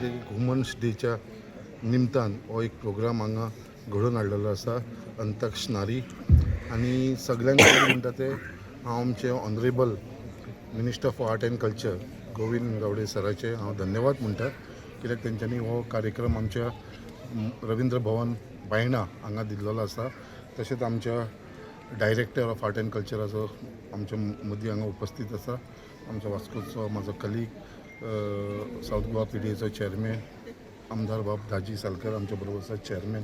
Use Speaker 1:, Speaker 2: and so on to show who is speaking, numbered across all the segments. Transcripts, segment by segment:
Speaker 1: अंतर्जातीय women's डेच्या निमतान हो एक प्रोग्राम हांगा घडोवन हाडलेलो आसा अंतक्ष नारी आनी सगळ्यांक म्हणटा ते हांव आमचे honourable minister for art and culture Govind Gaude सराचे हांव धन्यवाद म्हणटा कित्याक तेंच्यांनी हो कार्यक्रम आमच्या रवींद्र भवन बायणा हांगा दिल्लो आसा तशेंच आमच्या डायरेक्टर ऑफ आर्ट एंड कल्चराचो आमच्या मदीं हांगा उपस्थित आसा आमच्या वास्कोचो म्हाजो कलीग साऊथ गोवा पीडीएचो चेअरमॅन आमदार बाब दाजी सालकर आमच्या बरोबर आसा चेअरमॅन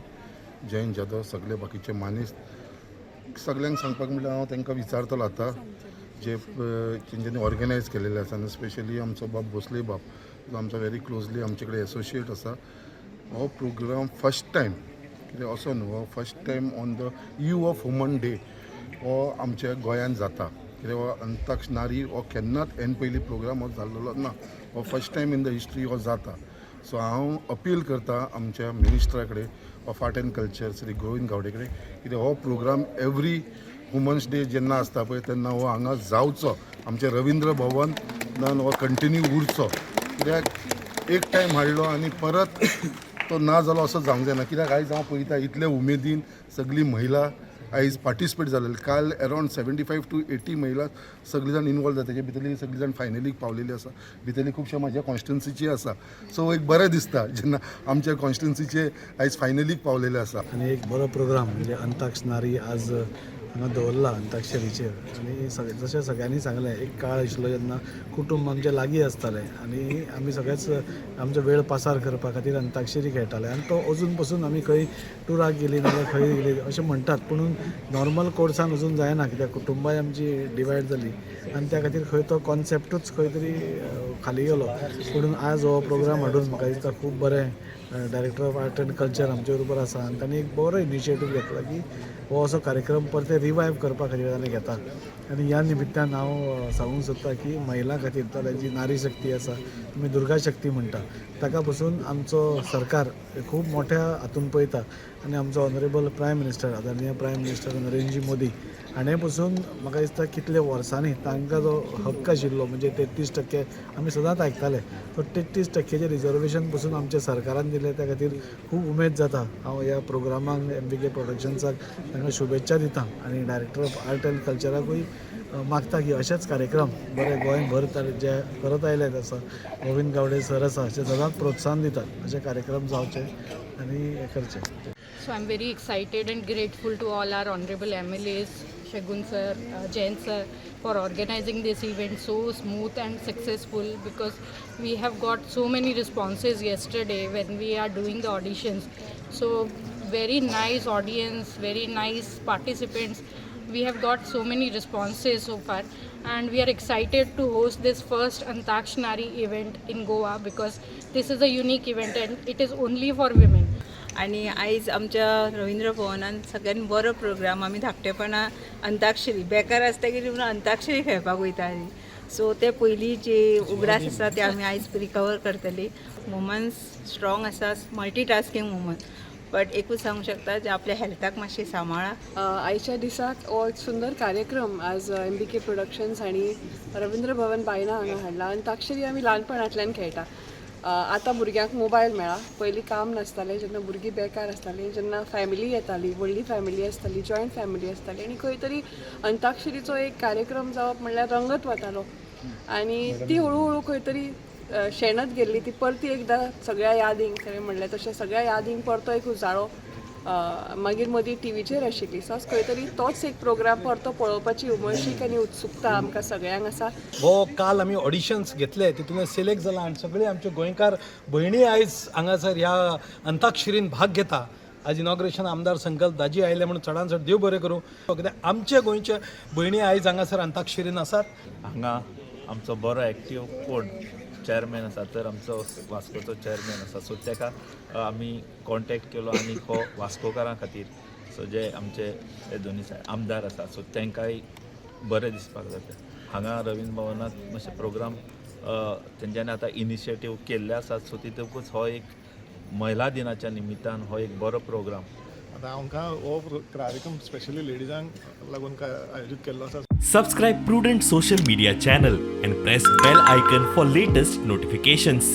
Speaker 1: जयंत जाधव सगळे बाकीचे मानेस्त सगळ्यांक सांगपाक म्हळ्यार हांव तांकां विचारतलो आतां जे तेंच्यांनी ऑर्गनायज केलेले आसा आनी स्पेशली आमचो बाब भोसले बाब जो आमचो व्हेरी क्लोजली आमचे कडेन एसोसिएट आसा हो प्रोग्राम फस्ट टायम कितें असो न्हू हो first time on the eve of woman day हो आमच्या गोंयांत जाता कित्याक हो अंतक्ष नारी हो केन्नाच हेन पयली प्रोग्राम हो जाल्लो ना हो first time in the history हो जाता सो हांव अपील करता आमच्या मिनिस्टरा कडेन of art and culture Shri Govind Gaude कडेन कित्याक हो प्रोग्राम एवरी वुमन्स डे जेन्ना आसता पळय तेन्ना हो हांगा जावचो आमचे रवींद्र भवनान हो कंटिन्यू उरचो कित्याक एक टायम हाडलो आनी परत तो ना जालो असो जावंक जायना कित्याक आयज हांव पळयता इतले उमेदीन सगळी महिला आयज पार्टिसिपेट जालेली काल अरावंड 75 to 80 महिला सगळी जाण इनवॉल्व जाता तेजे भितरली सगळी जाण फायनलीक पावलेली आसा भितरली खुबशे म्हाज्या कॉन्स्टिट्युन्सीची आसा सो एक बरें दिसता जेन्ना आमच्या कॉन्स्टिट्युन्सीचे आयज फायनलीक पावलेले आसा
Speaker 2: आनी एक बरो प्रोग्राम म्हणजे अंताक्ष नारी आज हांगा दवरला अंताक्षरीचेर आनी जशें सगळ्यांनी सांगलें एक काळ आशिल्लो जेन्ना कुटूंब आमचे लागीं आसताले आनी आमी सगळेच आमचो वेळ पासार करपा खातीर अंताक्षरी खेळटाले आनी तो अजून पासून आमी खंय टुराक गेली नाजाल्यार खंय गेली अशें म्हणटात पूण नॉर्मल कोर्सान अजून जायना कित्याक कुटुंबाय आमची डिवायड जाली आनी त्या खातीर खंय तो कॉन्सेप्टूच खंय तरी खाली गेलो पूण आज हो प्रोग्राम हाडून म्हाका दिसता खूब बरें director of art and culture आमचे बरोबर आसा आनी तांणी एक बरो इनिशिएटीव घेतला की हो असो कार्यक्रम परते रिवायव करपा खातीर ताणें घेता आनी ह्या निमित्तान हांव सांगूंक सोदता की महिला खातीर जाल्यार जी नारी शक्ती आसा तुमी दुर्गा शक्ती म्हणटा ताका पासून आमचो सरकार खूब मोठ्या हातून पळयता आनी आमचो ऑनरेबल प्रायम मिनिस्टर आदरणीय प्रायम मिनिस्टर नरेंद्रजी मोदी हाणें पासून म्हाका दिसता कितल्या वर्सांनी तांकां जो हक्क आशिल्लो म्हणजे 33% आमी सदांच आयकताले तो 33%चे रिजर्वेशन पासून आमच्या सरकारान दिलें त्या खातीर खूब उमेद जाता हांव ह्या प्रोग्रामाक MBK प्रोडक्शन्साक तांकां शुभेच्छा दिता आनी डायरेक्टर ऑफ आर्ट एंड कल्चराकूय मागता की अशेच कार्यक्रम बरे गोंयभर जे करत आयले आसा गोविंद गावडे सर आसा अशें सदांच प्रोत्साहन दितात अशे कार्यक्रम जावचे आनी हे करचे.
Speaker 3: So I'm very excited and grateful to all our honorable MLAs, Shagun sir, Jayant sir, for organizing this event so smooth and successful because we have got so many responses yesterday when we are doing the auditions. So very nice audience, very nice participants. We have got so many responses so far and we are excited to host this first Antaksh Nari event in Goa because this is a unique event and it is only for women.
Speaker 4: आणि आयज आमच्या रवींद्र भवनान सगळ्यान बरो programme आमी धाकटेपणा अंताक्षरी बेकार आसतकीर म्हणून अंताक्षरी खेळपाक वयताली so ते पयलीं जे उगडास आसा ते आमी आयज रिकवर करतली वुमन्स स्ट्रॉंग आसा मल्टीटास्कींग वुमन बट एकूच सांगूंक शकता जे आपल्या हेल्थाक मातशें सांबाळा.
Speaker 5: आयच्या दिसाक हो एक सुंदर कार्यक्रम आज MBK प्रोडक्शन्स आणि रवींद्र भवन बायणा हांगा हाडला अंताक्षरी आमी ल्हानपणांतल्यान खेळटा. आतां भुरग्यांक मोबायल मेळ्ळा पयलीं काम नासतालें जेन्ना भुरगीं बेकार आसतालीं जेन्ना फॅमिली येताली व्हडली फॅमिली आसताली जॉयंट फॅमिली आसताली आनी खंय तरी अंताक्षरीचो एक कार्यक्रम जावप म्हणल्यार रंगत वतालो आनी ती हळू हळू खंय तरी शेणत गेल्ली ती परती एकदां सगळ्या यादींक खरें म्हणलें तशें सगळ्या यादींक परतो एक उजाळो मागीर मदीं टीव्हीचेर आशिल्ली सो खंय तरी तोच एक प्रोग्राम परतो पळोवपाची उमळशीक आनी उत्सुकता आमकां सगळ्यांक आसा.
Speaker 2: हो काल आमी ऑडिशन्स घेतले तितून सिलेक्ट जाला आनी सगळे आमचे गोंयकार भयणी आयज हांगासर ह्या अंताक्षरीन भाग घेता. आज इनॉग्रेशन आमदार संकल्प दाजी आयले म्हणून चडान चड देव बरें करूं कित्याक आमचे गोंयचे भयणी आयज हांगासर अंताक्षरीन आसात.
Speaker 6: हांगा आमचो बरो एक्टीव कोण चेअरमॅन आसा तर आमचो वास्कोचो चेअरमॅन आसा सो ताका आमी कॉन्टेक्ट केलो आनी हो वास्कोकारां खातीर सो जे आमचे दोनी आमदार आसा सो तांकांय बरें दिसपाक जाता. हांगा रवींद्र भवनात मातशे प्रोग्राम तेंच्यांनी आतां इनिशिएटीव केल्ले आसात सो तितूंतूच हो एक महिला दिनाच्या निमित्तान हो एक बरो प्रोग्राम
Speaker 7: आतां आमकां हो कार्यक्रम स्पेशली लेडीजांक लागून आयोजीत केल्लो आसा.
Speaker 8: Subscribe Prudent social media channel and press bell icon for latest notifications.